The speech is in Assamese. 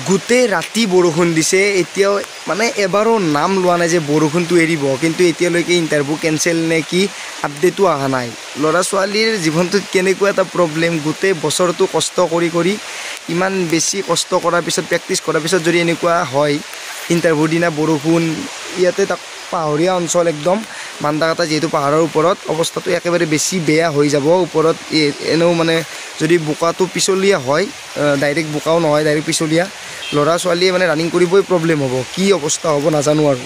গোটেই ৰাতি বৰষুণ দিছে এতিয়াও মানে এবাৰো নাম লোৱা নাই যে বৰষুণটো এৰিব কিন্তু এতিয়ালৈকে ইণ্টাৰভিউ কেনসেল নে কি আপডেটো অহা নাই ল'ৰা ছোৱালীৰ জীৱনটোত কেনেকুৱা এটা প্ৰব্লেম গোটেই বছৰটো কষ্ট কৰি ইমান বেছি কষ্ট কৰাৰ পিছত প্ৰেক্টিছ কৰাৰ পিছত যদি এনেকুৱা হয় ইণ্টাৰভিউ দিনা বৰষুণ ইয়াতে তাক পাহাৰীয়া অঞ্চল একদম মান্দাকাটা যেহেতু পাহাৰৰ ওপৰত অৱস্থাটো একেবাৰে বেছি বেয়া হৈ যাব ওপৰত এনেও মানে যদি বোকাটো পিছলীয়া হয় ডাইৰেক্ট বোকাও নহয় ডাইৰেক্ট পিছলীয়া ল'ৰা ছোৱালীয়ে মানে ৰানিং কৰিবই প্ৰব্লেম হ'ব কি অৱস্থা হ'ব নাজানো আৰু